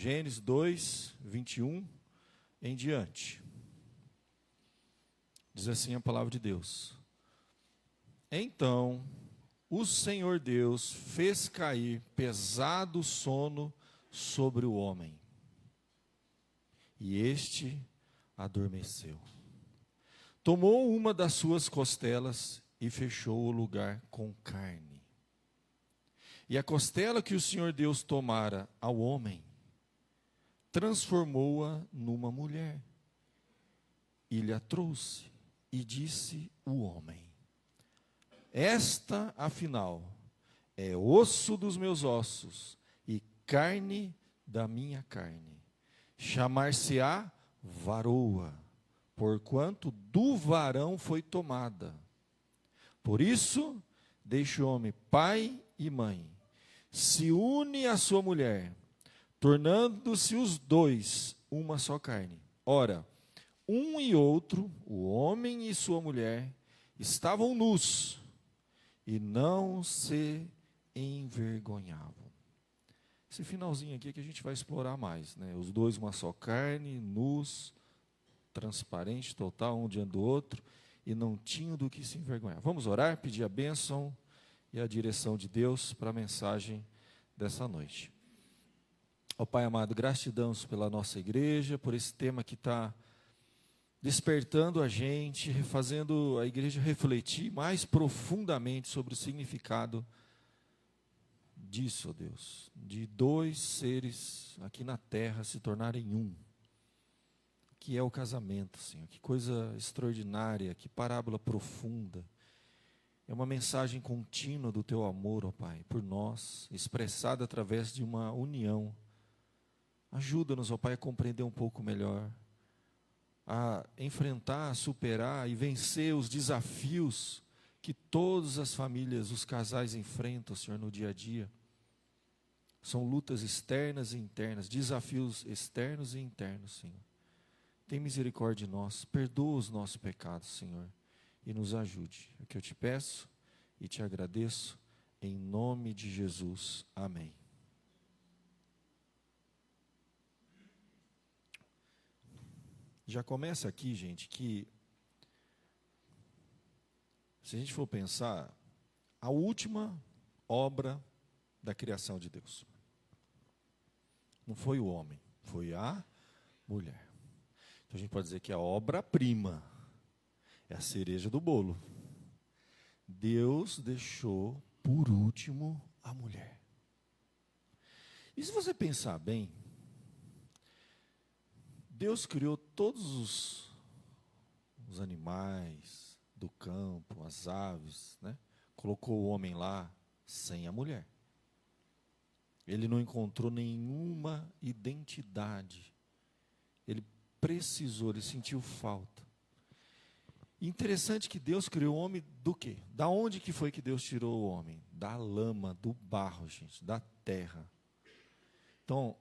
Gênesis 2, 21 em diante. Diz assim a palavra de Deus. Então, o Senhor Deus fez cair pesado sono sobre o homem, e este adormeceu. Tomou uma das suas costelas e fechou o lugar com carne. E a costela que o Senhor Deus tomara ao homem, transformou-a numa mulher, e lhe a trouxe, e disse o homem: esta, afinal, é osso dos meus ossos e carne da minha carne. Chamar-se-á varoa, porquanto do varão foi tomada. Por isso, deixa o homem pai e mãe, se une à sua mulher, tornando-se os dois uma só carne. Ora, um e outro, o homem e sua mulher, estavam nus e não se envergonhavam. Esse finalzinho aqui é que a gente vai explorar mais, né? Os dois uma só carne, nus, transparente, total, um diante do outro, e não tinham do que se envergonhar. Vamos orar, pedir a bênção e a direção de Deus para a mensagem dessa noite. Ó Pai amado, gratidão pela nossa igreja, por esse tema que está despertando a gente, fazendo a igreja refletir mais profundamente sobre o significado disso, ó Deus, de dois seres aqui na terra se tornarem um, que é o casamento, Senhor. Que coisa extraordinária, que parábola profunda. É uma mensagem contínua do Teu amor, ó Pai, por nós, expressada através de uma união. Ajuda-nos, ó Pai, a compreender um pouco melhor, a enfrentar, a superar e vencer os desafios que todas as famílias, os casais enfrentam, Senhor, no dia a dia. São lutas externas e internas, desafios externos e internos, Senhor. Tem misericórdia de nós, perdoa os nossos pecados, Senhor, e nos ajude. É o que eu te peço e te agradeço, em nome de Jesus. Amém. Já começa aqui, gente, que se a gente for pensar, a última obra da criação de Deus não foi o homem, foi a mulher. Então a gente pode dizer que a obra-prima é a cereja do bolo. Deus deixou por último a mulher. E se você pensar bem, Deus criou todos os animais do campo, as aves, né? Colocou o homem lá sem a mulher. Ele não encontrou nenhuma identidade. Ele precisou, ele sentiu falta. Interessante que Deus criou o homem do quê? Da onde que foi que Deus tirou o homem? Da lama, do barro, gente, da terra. Então,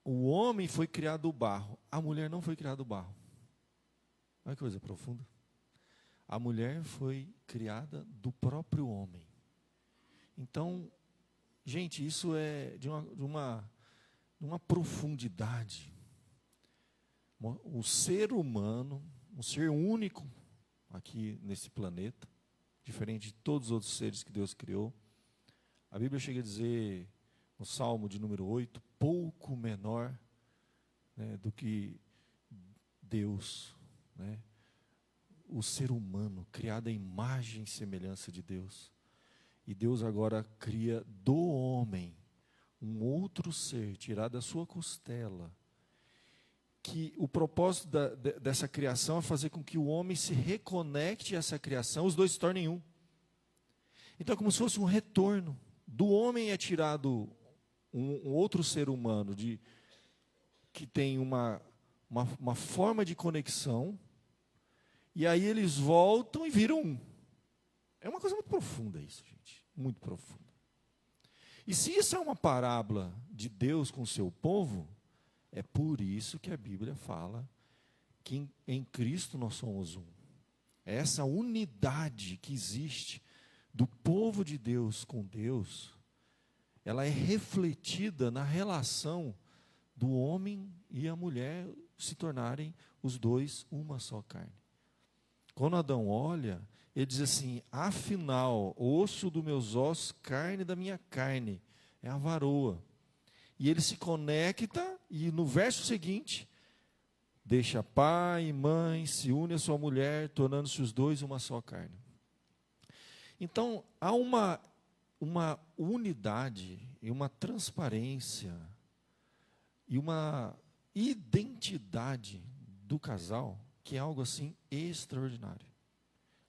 o homem foi criado do barro, a mulher não foi criada do barro. Olha que coisa profunda. A mulher foi criada do próprio homem. Então, gente, isso é de uma profundidade. O ser humano, um ser único aqui nesse planeta, diferente de todos os outros seres que Deus criou. A Bíblia chega a dizer, no Salmo de número 8, pouco menor, né, do que Deus, né? O ser humano, criado à imagem e semelhança de Deus. E Deus agora cria do homem um outro ser, tirado da sua costela, que o propósito dessa criação é fazer com que o homem se reconecte a essa criação, os dois se tornem um. Então é como se fosse um retorno. Do homem é tirado um outro ser humano que tem uma forma de conexão, e aí eles voltam e viram um. É uma coisa muito profunda isso, gente. Muito profunda. E se isso é uma parábola de Deus com o seu povo, é por isso que a Bíblia fala que em Cristo nós somos um. É essa unidade que existe do povo de Deus com Deus, ela é refletida na relação do homem e a mulher se tornarem os dois uma só carne. Quando Adão olha, ele diz assim: afinal, osso dos meus ossos, carne da minha carne, é a varoa. E ele se conecta, e no verso seguinte, deixa pai e mãe, se une à sua mulher, tornando-se os dois uma só carne. Então, há uma unidade e uma transparência e uma identidade do casal que é algo assim extraordinário.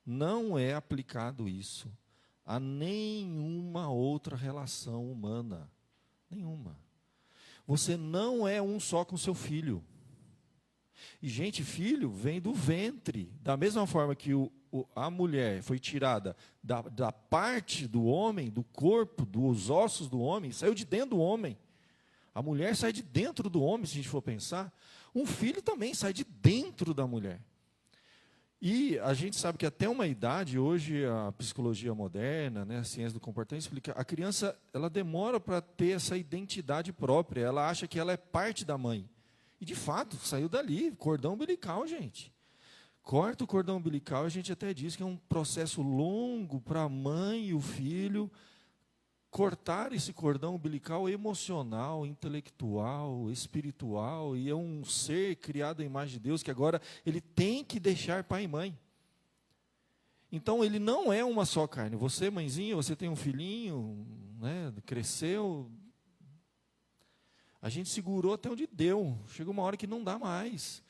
Não é aplicado isso a nenhuma outra relação humana. Nenhuma. Você não é um só com seu filho. E, gente, filho vem do ventre. Da mesma forma que a mulher foi tirada da parte do homem, do corpo, dos ossos do homem, saiu de dentro do homem. A mulher sai de dentro do homem, se a gente for pensar. Um filho também sai de dentro da mulher. E a gente sabe que até uma idade, hoje a psicologia moderna, né, a ciência do comportamento explica, a criança ela demora para ter essa identidade própria, ela acha que ela é parte da mãe. E de fato, saiu dali, cordão umbilical, gente. Corta o cordão umbilical, a gente até diz que é um processo longo para a mãe e o filho cortar esse cordão umbilical emocional, intelectual, espiritual, e é um ser criado à imagem de Deus que agora ele tem que deixar pai e mãe. Então ele não é uma só carne. Você, mãezinha, você tem um filhinho, né, cresceu. A gente segurou até onde deu. Chega uma hora que não dá mais.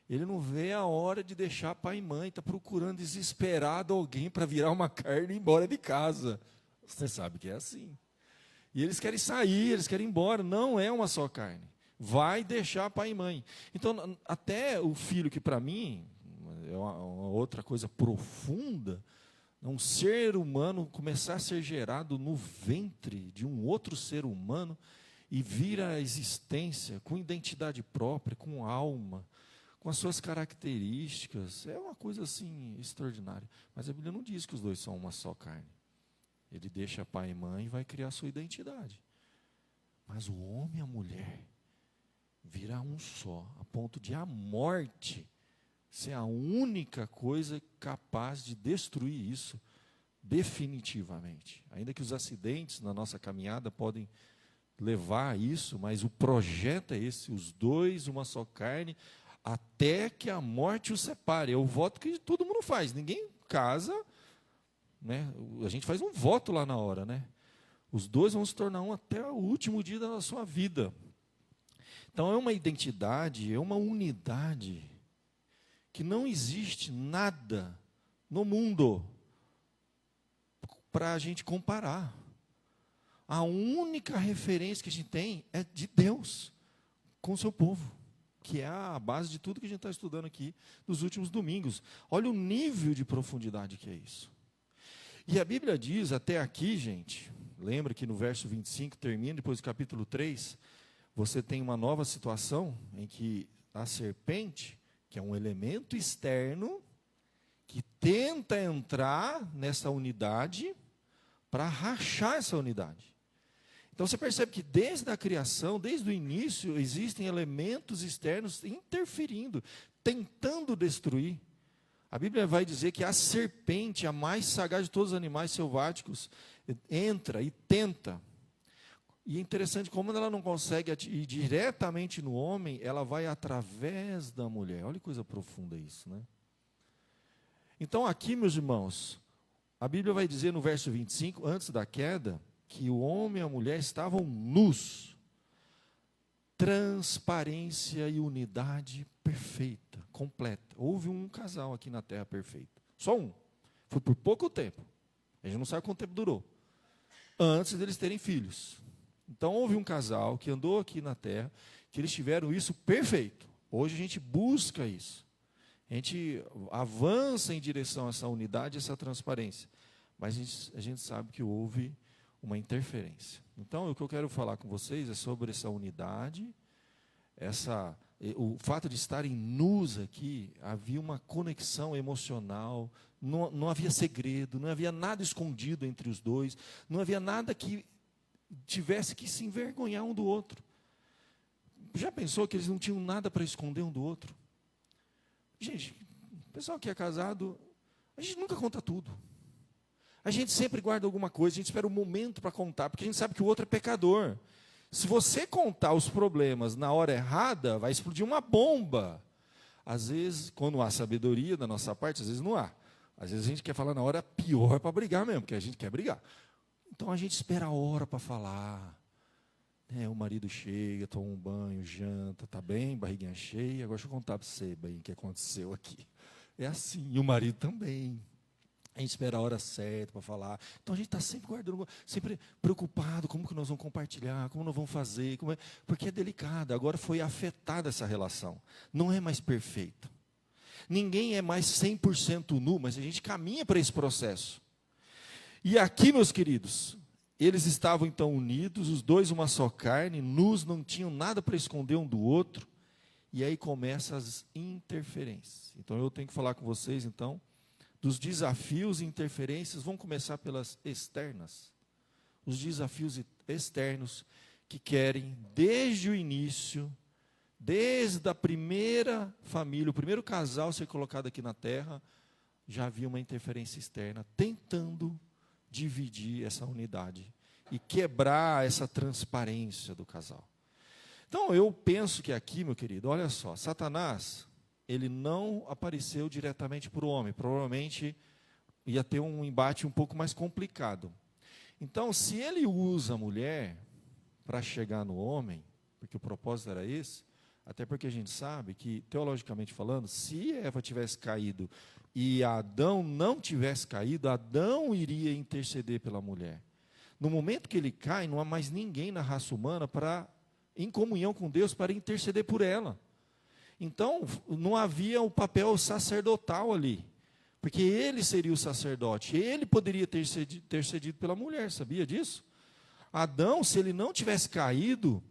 Ele não vê a hora de deixar pai e mãe, está procurando desesperado alguém para virar uma carne e ir embora de casa. Você sabe que é assim. E eles querem sair, eles querem ir embora. Não é uma só carne. Vai deixar pai e mãe. Então, até o filho, que para mim é uma outra coisa profunda, um ser humano começar a ser gerado no ventre de um outro ser humano e vir à existência com identidade própria, com alma, com as suas características, é uma coisa assim extraordinária. Mas a Bíblia não diz que os dois são uma só carne. Ele deixa pai e mãe e vai criar sua identidade. Mas o homem e a mulher virá um só, a ponto de a morte ser a única coisa capaz de destruir isso definitivamente. Ainda que os acidentes na nossa caminhada podem levar a isso, mas o projeto é esse, os dois, uma só carne, até que a morte os separe. É o voto que todo mundo faz, ninguém casa, né? A gente faz um voto lá na hora, né? Os dois vão se tornar um até o último dia da sua vida. Então é uma identidade, é uma unidade que não existe nada no mundo para a gente comparar. A única referência que a gente tem é de Deus com o seu povo, que é a base de tudo que a gente está estudando aqui nos últimos domingos. Olha o nível de profundidade que é isso. E a Bíblia diz, até aqui, gente, lembra que no verso 25 termina, depois do capítulo 3, você tem uma nova situação em que a serpente, que é um elemento externo, que tenta entrar nessa unidade para rachar essa unidade. Então você percebe que desde a criação, desde o início, existem elementos externos interferindo, tentando destruir. A Bíblia vai dizer que a serpente, a mais sagaz de todos os animais selváticos, entra e tenta. E é interessante como ela não consegue ir diretamente no homem, ela vai através da mulher. Olha que coisa profunda isso, né? Então aqui, meus irmãos, a Bíblia vai dizer no verso 25, antes da queda, que o homem e a mulher estavam nus. Transparência e unidade perfeita, completa. Houve um casal aqui na terra perfeito. Só um. Foi por pouco tempo. A gente não sabe quanto tempo durou. Antes deles terem filhos. Então houve um casal que andou aqui na terra, que eles tiveram isso perfeito. Hoje a gente busca isso. A gente avança em direção a essa unidade, essa transparência. Mas a gente sabe que houve uma interferência. Então, o que eu quero falar com vocês é sobre essa unidade, o fato de estarem nus aqui, havia uma conexão emocional, não havia segredo, não havia nada escondido entre os dois, não havia nada que tivesse que se envergonhar um do outro. já pensou que eles não tinham nada para esconder um do outro? Gente, o pessoal que é casado, a gente nunca conta tudo. A gente sempre guarda alguma coisa, a gente espera um momento para contar, porque a gente sabe que o outro é pecador. Se você contar os problemas na hora errada, vai explodir uma bomba. Às vezes, quando há sabedoria da nossa parte, às vezes não há. Às vezes a gente quer falar na hora pior para brigar mesmo, porque a gente quer brigar. Então a gente espera a hora para falar. O marido chega, toma um banho, janta, está bem, barriguinha cheia. Agora deixa eu contar para você bem o que aconteceu aqui. É assim, e o marido também. A gente espera a hora certa para falar. Então a gente está sempre guardando, sempre preocupado, como que nós vamos compartilhar, como nós vamos fazer, porque é delicado. Agora foi afetada essa relação. Não é mais perfeita. Ninguém é mais 100% nu, mas a gente caminha para esse processo. E aqui, meus queridos, eles estavam então unidos, os dois uma só carne, nus, não tinham nada para esconder um do outro. E aí começam as interferências. Então eu tenho que falar com vocês, então, dos desafios e interferências. Vamos começar pelas externas. Os desafios externos que querem, desde o início, desde a primeira família, o primeiro casal ser colocado aqui na terra, já havia uma interferência externa, tentando dividir essa unidade e quebrar essa transparência do casal. Então, eu penso que aqui, meu querido, olha só, Satanás, ele não apareceu diretamente para o homem, provavelmente ia ter um embate um pouco mais complicado. Então, se ele usa a mulher para chegar no homem, porque o propósito era esse, até porque a gente sabe que, teologicamente falando, se Eva tivesse caído e Adão não tivesse caído, Adão iria interceder pela mulher. No momento que ele cai, não há mais ninguém na raça humana em comunhão com Deus para interceder por ela. Então, não havia o papel sacerdotal ali, porque ele seria o sacerdote, ele poderia ter cedido pela mulher, sabia disso? Adão, se ele não tivesse caído,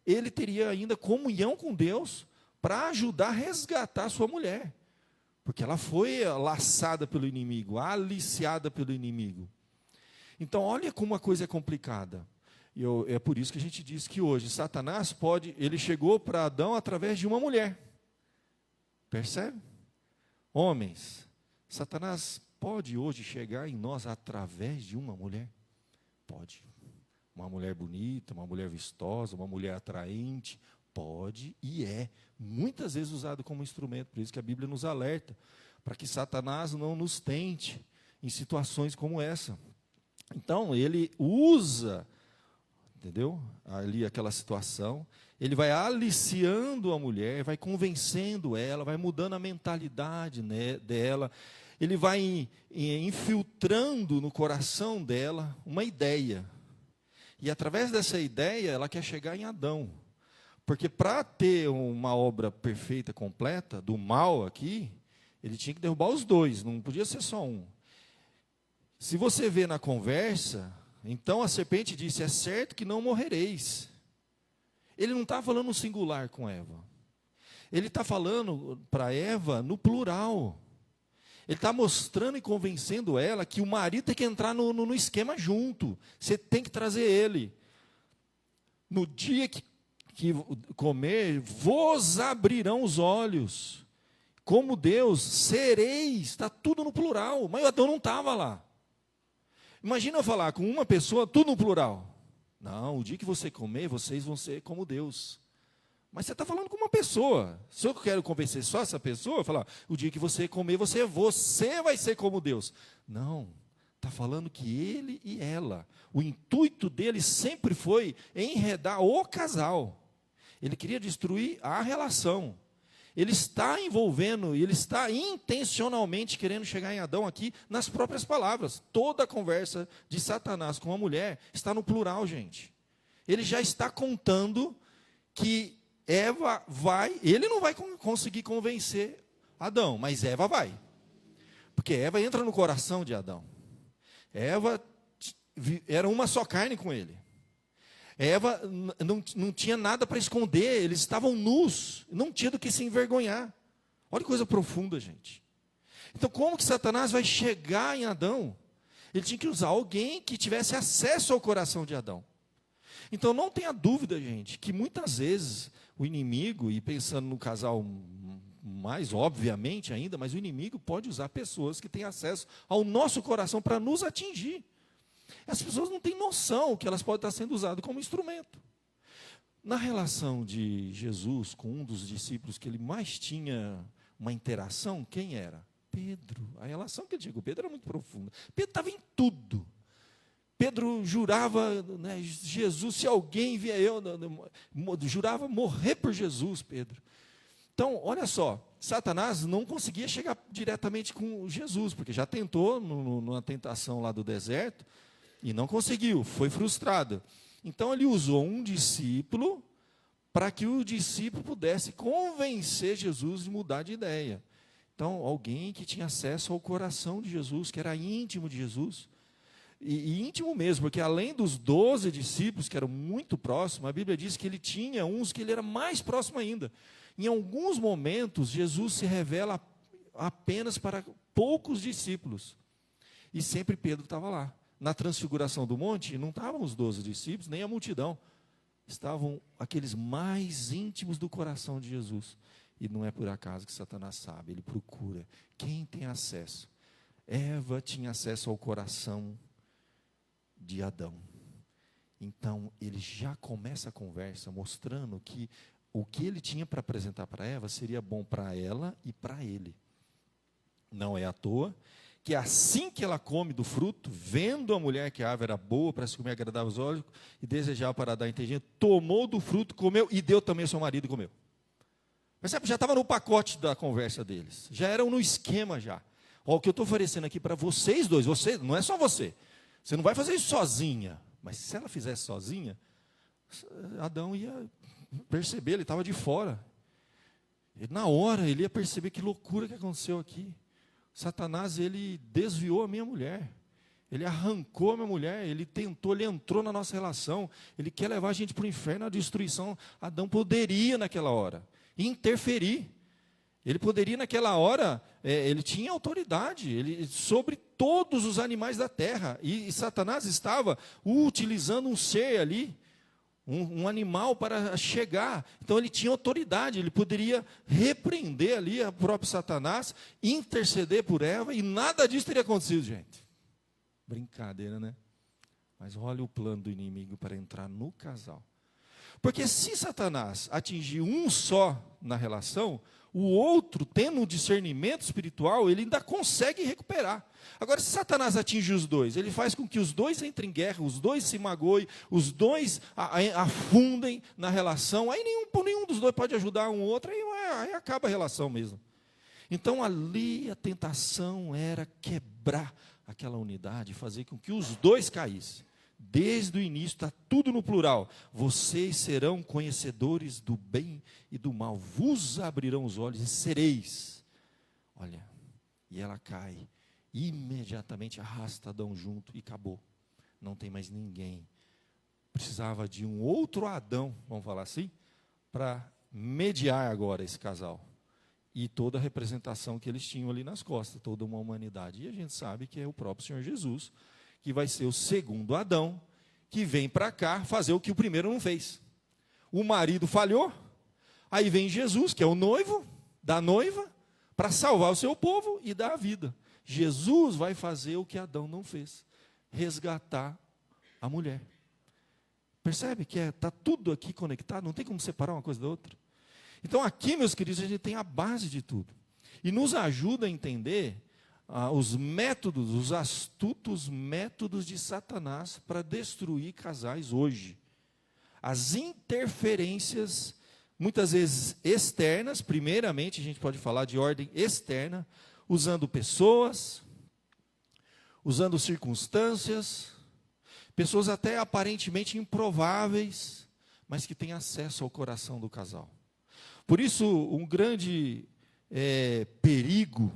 ele teria ainda comunhão com Deus para ajudar a resgatar a sua mulher, porque ela foi laçada pelo inimigo, aliciada pelo inimigo. Então, olha como a coisa é complicada. É por isso que a gente diz que hoje Satanás ele chegou para Adão através de uma mulher. Percebe? Homens, Satanás pode hoje chegar em nós através de uma mulher? Pode. Uma mulher bonita, uma mulher vistosa, uma mulher atraente, pode e é. Muitas vezes usado como instrumento, por isso que a Bíblia nos alerta, para que Satanás não nos tente em situações como essa. Então, ele usa, entendeu? Ali aquela situação, ele vai aliciando a mulher, vai convencendo ela, vai mudando a mentalidade dela, ele vai infiltrando no coração dela uma ideia. E através dessa ideia, ela quer chegar em Adão. Porque para ter uma obra perfeita, completa, do mal aqui, ele tinha que derrubar os dois, não podia ser só um. Se você vê na conversa, então a serpente disse, é certo que não morrereis. Ele não está falando no singular com Eva. Ele está falando para Eva no plural. Ele está mostrando e convencendo ela que o marido tem que entrar no esquema junto. Você tem que trazer ele. No dia que comer, vos abrirão os olhos. Como Deus, sereis. Está tudo no plural. Mas o Adão não estava lá. Imagina eu falar com uma pessoa, tudo no plural. Não, o dia que você comer, vocês vão ser como Deus. Mas você está falando com uma pessoa. Se eu quero convencer só essa pessoa, eu falar, o dia que você comer, você vai ser como Deus. Não, está falando que ele e ela, o intuito dele sempre foi enredar o casal. Ele queria destruir a relação. Ele está envolvendo, ele está intencionalmente querendo chegar em Adão aqui nas próprias palavras. Toda a conversa de Satanás com a mulher está no plural, gente. Ele já está contando que Eva ele não vai conseguir convencer Adão, mas Eva vai. Porque Eva entra no coração de Adão. Eva era uma só carne com ele. Eva não tinha nada para esconder, eles estavam nus, não tinha do que se envergonhar. Olha que coisa profunda, gente. Então, como que Satanás vai chegar em Adão? Ele tinha que usar alguém que tivesse acesso ao coração de Adão. Então não tenha dúvida, gente, que muitas vezes o inimigo, e pensando no casal mais obviamente ainda, mas o inimigo pode usar pessoas que têm acesso ao nosso coração para nos atingir. As pessoas não têm noção que elas podem estar sendo usadas como instrumento. Na relação de Jesus com um dos discípulos que ele mais tinha uma interação, quem era? Pedro. A relação que ele tinha com Pedro era muito profunda. Pedro estava em tudo. Pedro jurava, né, Jesus, se alguém vier eu, jurava morrer por Jesus, Pedro. Então, olha só, Satanás não conseguia chegar diretamente com Jesus, porque já tentou numa tentação lá do deserto, e não conseguiu, foi frustrado. Então, ele usou um discípulo, para que o discípulo pudesse convencer Jesus de mudar de ideia. Então, alguém que tinha acesso ao coração de Jesus, que era íntimo de Jesus, e íntimo mesmo, porque além dos 12 discípulos, que eram muito próximos, a Bíblia diz que ele tinha uns que ele era mais próximo ainda. Em alguns momentos, Jesus se revela apenas para poucos discípulos. E sempre Pedro estava lá. Na transfiguração do monte, não estavam os 12 discípulos, nem a multidão. Estavam aqueles mais íntimos do coração de Jesus. E não é por acaso que Satanás sabe, ele procura. Quem tem acesso? Eva tinha acesso ao coração de Adão. Então, ele já começa a conversa mostrando que o que ele tinha para apresentar para Eva seria bom para ela e para ele. Não é à toa que assim que ela come do fruto, vendo a mulher que a árvore era boa para se comer, agradável aos olhos e desejava para dar entendimento, tomou do fruto, comeu e deu também ao seu marido e comeu. Percebe? Já estava no pacote da conversa deles. Já eram no esquema já. Ó, o que eu estou oferecendo aqui para vocês dois, você, não é só você. Você não vai fazer isso sozinha. Mas se ela fizesse sozinha, Adão ia perceber, ele estava de fora. Na hora, ele ia perceber que loucura que aconteceu aqui. Satanás, ele desviou a minha mulher. Ele arrancou a minha mulher, ele tentou, ele entrou na nossa relação. Ele quer levar a gente para o inferno, a destruição. Adão poderia, naquela hora, interferir. Ele poderia, naquela hora, ele tinha autoridade sobre todos os animais da terra. E Satanás estava utilizando um ser ali, um animal para chegar. Então ele tinha autoridade, ele poderia repreender ali o próprio Satanás, interceder por Eva, e nada disso teria acontecido, gente. Brincadeira, né? Mas olha o plano do inimigo para entrar no casal. Porque se Satanás atingir um só na relação, o outro, tendo um discernimento espiritual, ele ainda consegue recuperar. Agora, se Satanás atinge os dois, ele faz com que os dois entrem em guerra, os dois se magoem, os dois afundem na relação, aí nenhum dos dois pode ajudar um outro, aí acaba a relação mesmo. Então, ali a tentação era quebrar aquela unidade, fazer com que os dois caíssem. Desde o início, está tudo no plural. Vocês serão conhecedores do bem e do mal. Vos abrirão os olhos e sereis. Olha, e ela cai. Imediatamente arrasta Adão junto e acabou. Não tem mais ninguém. Precisava de um outro Adão, vamos falar assim, para mediar agora esse casal. E toda a representação que eles tinham ali nas costas, toda uma humanidade. E a gente sabe que é o próprio Senhor Jesus, que vai ser o segundo Adão, que vem para cá fazer o que o primeiro não fez. O marido falhou, aí vem Jesus, que é o noivo da noiva, para salvar o seu povo e dar a vida. Jesus vai fazer o que Adão não fez, resgatar a mulher. Percebe que está tudo aqui conectado, não tem como separar uma coisa da outra. Então aqui, meus queridos, a gente tem a base de tudo. E nos ajuda a entender os métodos, os astutos métodos de Satanás para destruir casais hoje. As interferências, muitas vezes externas, primeiramente a gente pode falar de ordem externa, usando pessoas, usando circunstâncias, pessoas até aparentemente improváveis, mas que têm acesso ao coração do casal. Por isso, um grande perigo,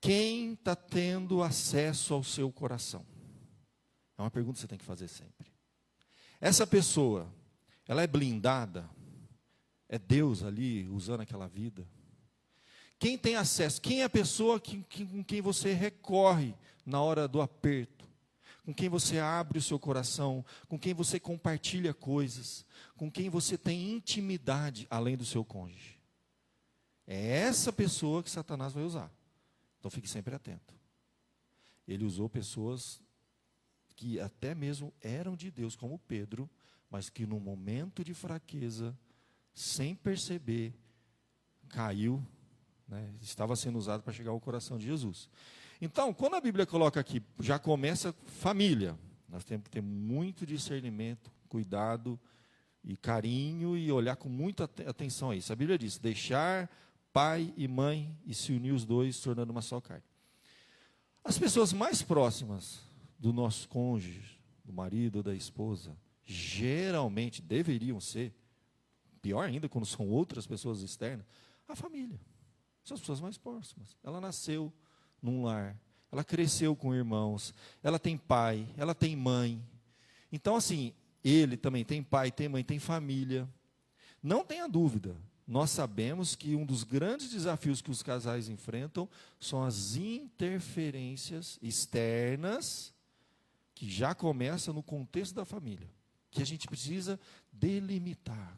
quem está tendo acesso ao seu coração? É uma pergunta que você tem que fazer sempre. Essa pessoa, ela é blindada? É Deus ali usando aquela vida? Quem tem acesso? Quem é a pessoa com quem você recorre na hora do aperto? com quem você abre o seu coração, com quem você compartilha coisas, com quem você tem intimidade além do seu cônjuge. É essa pessoa que Satanás vai usar. Então fique sempre atento. Ele usou pessoas que até mesmo eram de Deus, como Pedro, mas que no momento de fraqueza, sem perceber, caiu, né, estava sendo usado para chegar ao coração de Jesus. Então, quando a Bíblia coloca aqui, já começa família, nós temos que ter muito discernimento, cuidado e carinho e olhar com muita atenção a isso. A Bíblia diz, deixar pai e mãe e se unir os dois, tornando uma só carne. As pessoas mais próximas do nosso cônjuge, do marido ou da esposa, geralmente deveriam ser, pior ainda quando são outras pessoas externas, a família. São as pessoas mais próximas. Ela nasceu num lar, ela cresceu com irmãos, ela tem pai, ela tem mãe. Então, assim, ele também tem pai, tem mãe, tem família. Não tenha dúvida, nós sabemos que um dos grandes desafios que os casais enfrentam são as interferências externas, que já começam no contexto da família, que a gente precisa delimitar.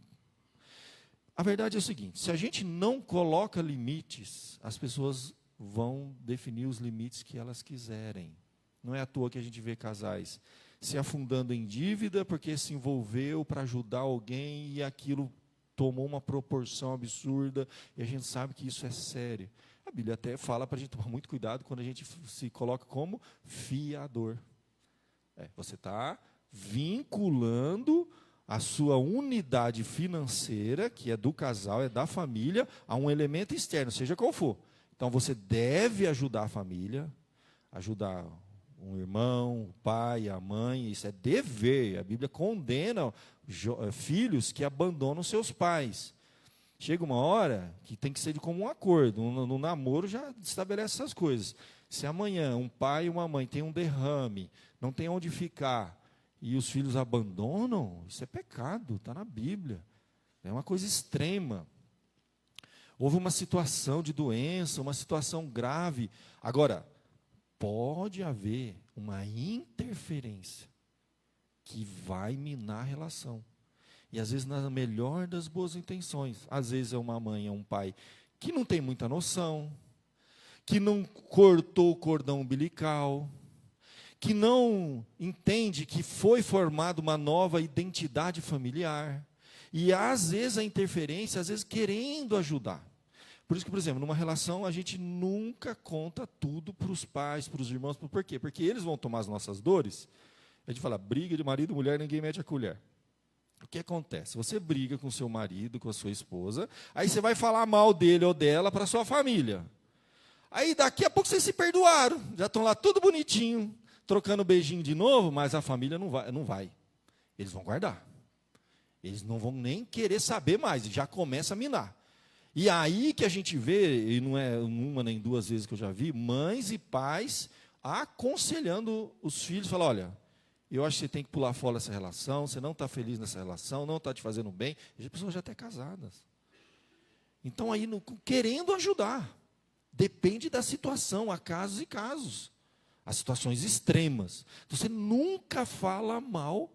A verdade é o seguinte, se a gente não coloca limites, as pessoas vão definir os limites que elas quiserem. Não é à toa que a gente vê casais se afundando em dívida porque se envolveu para ajudar alguém e aquilo tomou uma proporção absurda e a gente sabe que isso é sério. A Bíblia até fala para a gente tomar muito cuidado quando a gente se coloca como fiador. Você está vinculando a sua unidade financeira, que é do casal, é da família, a um elemento externo, seja qual for. Então, você deve ajudar a família, ajudar um irmão, o pai, a mãe, isso é dever. A Bíblia condena filhos que abandonam seus pais. Chega uma hora que tem que ser de comum acordo. No namoro já estabelece essas coisas. Se amanhã um pai e uma mãe têm um derrame, não tem onde ficar, e os filhos abandonam, isso é pecado, está na Bíblia. É uma coisa extrema. Houve uma situação de doença, uma situação grave. Agora, pode haver uma interferência que vai minar a relação. E às vezes, na melhor das boas intenções, às vezes é uma mãe, é um pai que não tem muita noção, que não cortou o cordão umbilical, que não entende que foi formada uma nova identidade familiar. E às vezes a interferência, às vezes querendo ajudar. Por isso que, por exemplo, numa relação a gente nunca conta tudo para os pais, para os irmãos. Por quê? Porque eles vão tomar as nossas dores. A gente fala, briga de marido e mulher, ninguém mete a colher. O que acontece? Você briga com seu marido, com a sua esposa, aí você vai falar mal dele ou dela para a sua família. Aí daqui a pouco vocês se perdoaram, já estão lá tudo bonitinho, trocando beijinho de novo, mas a família não vai. Eles vão guardar. Eles não vão nem querer saber mais, já começa a minar. E aí que a gente vê, e não é uma nem duas vezes que eu já vi, mães e pais aconselhando os filhos, falando, olha, eu acho que você tem que pular fora dessa relação, você não está feliz nessa relação, não está te fazendo bem, e as pessoas já até casadas. Então aí, querendo ajudar, depende da situação, há casos e casos, há situações extremas. Você nunca fala mal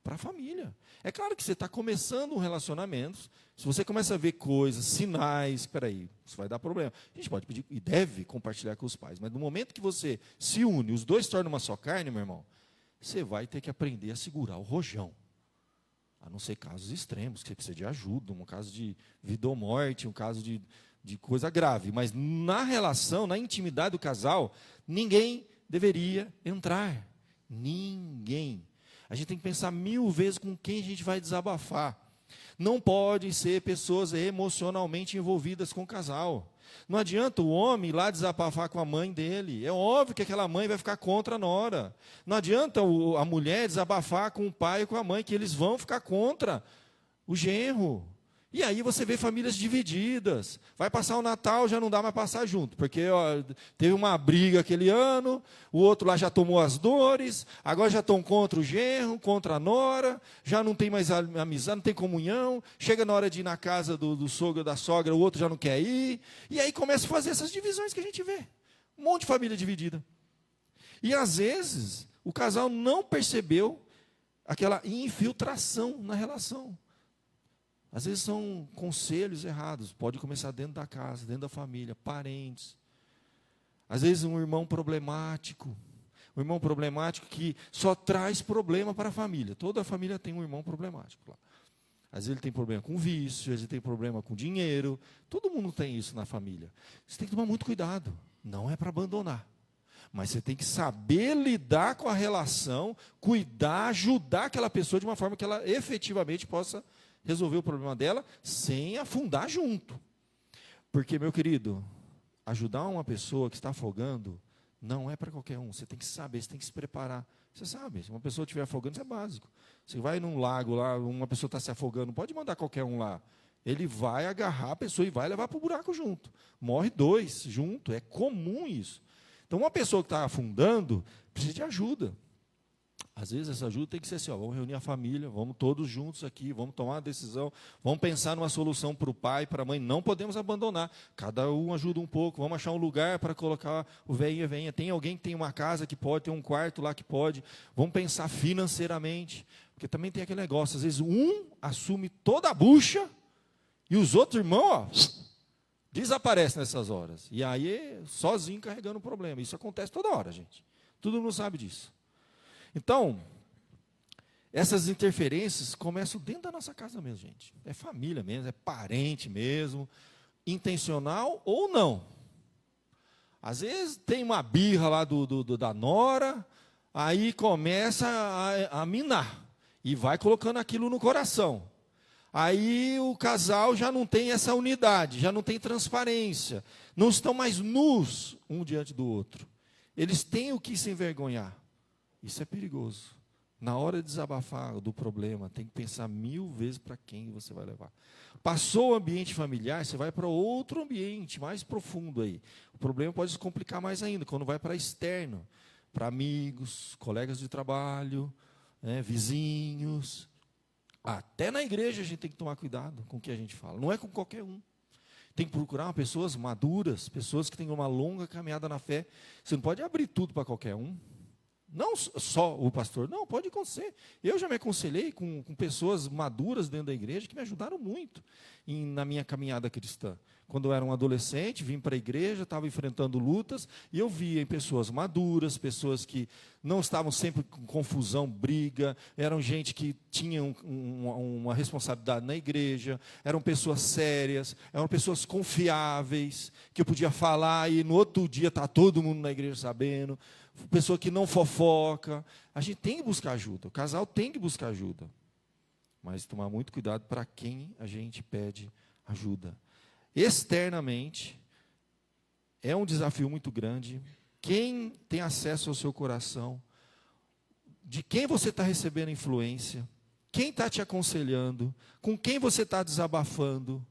para a família. É claro que você está começando um relacionamento, se você começa a ver coisas, sinais, espera aí, isso vai dar problema. A gente pode pedir e deve compartilhar com os pais, mas no momento que você se une, os dois tornam uma só carne, meu irmão, você vai ter que aprender a segurar o rojão. A não ser casos extremos, que você precisa de ajuda, um caso de vida ou morte, um caso de coisa grave. Mas na relação, na intimidade do casal, ninguém deveria entrar. Ninguém. A gente tem que pensar 1000 vezes com quem a gente vai desabafar. Não pode ser pessoas emocionalmente envolvidas com o casal. Não adianta o homem ir lá desabafar com a mãe dele. É óbvio que aquela mãe vai ficar contra a nora. Não adianta a mulher desabafar com o pai e com a mãe, que eles vão ficar contra o genro. E aí você vê famílias divididas. Vai passar o Natal, já não dá mais passar junto, porque teve uma briga aquele ano, o outro lá já tomou as dores, agora já estão contra o genro, contra a nora, já não tem mais amizade, não tem comunhão, chega na hora de ir na casa do sogro ou da sogra, o outro já não quer ir, e aí começa a fazer essas divisões que a gente vê. Um monte de família dividida. E às vezes, o casal não percebeu aquela infiltração na relação. Às vezes são conselhos errados, pode começar dentro da casa, dentro da família, parentes. Às vezes um irmão problemático que só traz problema para a família. Toda a família tem um irmão problemático lá. Às vezes ele tem problema com vício, às vezes ele tem problema com dinheiro. Todo mundo tem isso na família. Você tem que tomar muito cuidado. Não é para abandonar. Mas você tem que saber lidar com a relação, cuidar, ajudar aquela pessoa de uma forma que ela efetivamente possa resolver o problema dela sem afundar junto. Porque, meu querido, ajudar uma pessoa que está afogando não é para qualquer um. Você tem que saber, você tem que se preparar. Você sabe, se uma pessoa estiver afogando, isso é básico. Você vai num lago lá, uma pessoa está se afogando, não pode mandar qualquer um lá. Ele vai agarrar a pessoa e vai levar para o buraco junto. Morre 2 junto, é comum isso. Então, uma pessoa que está afundando, precisa de ajuda. Às vezes, essa ajuda tem que ser assim, vamos reunir a família, vamos todos juntos aqui, vamos tomar uma decisão, vamos pensar numa solução para o pai, para a mãe, não podemos abandonar. Cada um ajuda um pouco, vamos achar um lugar para colocar o velhinho e a velhinha. Tem alguém que tem uma casa que pode, tem um quarto lá que pode. Vamos pensar financeiramente, porque também tem aquele negócio, às vezes um assume toda a bucha e os outros irmãos, desaparecem nessas horas. E aí, sozinho carregando o problema. Isso acontece toda hora, gente. Todo mundo sabe disso. Então, essas interferências começam dentro da nossa casa mesmo, gente. É família mesmo, é parente mesmo, intencional ou não. Às vezes tem uma birra lá da nora, aí começa a minar, e vai colocando aquilo no coração. Aí o casal já não tem essa unidade, já não tem transparência, não estão mais nus um diante do outro. Eles têm o que se envergonhar. Isso é perigoso. Na hora de desabafar do problema, tem que pensar 1000 vezes para quem você vai levar. Passou o ambiente familiar, você vai para outro ambiente mais profundo aí. O problema pode se complicar mais ainda, quando vai para externo, para amigos, colegas de trabalho, vizinhos. Até na igreja a gente tem que tomar cuidado com o que a gente fala. Não é com qualquer um. Tem que procurar pessoas maduras, pessoas que tenham uma longa caminhada na fé. Você não pode abrir tudo para qualquer um. Não só o pastor, não, pode acontecer. Eu já me aconselhei com pessoas maduras dentro da igreja que me ajudaram muito na minha caminhada cristã. Quando eu era um adolescente, vim para a igreja, estava enfrentando lutas, e eu via em pessoas maduras, pessoas que não estavam sempre com confusão, briga, eram gente que tinha uma responsabilidade na igreja, eram pessoas sérias, eram pessoas confiáveis, que eu podia falar e no outro dia está todo mundo na igreja sabendo. Pessoa que não fofoca. A gente tem que buscar ajuda. O casal tem que buscar ajuda. Mas tomar muito cuidado para quem a gente pede ajuda. Externamente, é um desafio muito grande. Quem tem acesso ao seu coração, de quem você está recebendo influência, quem está te aconselhando, com quem você está desabafando.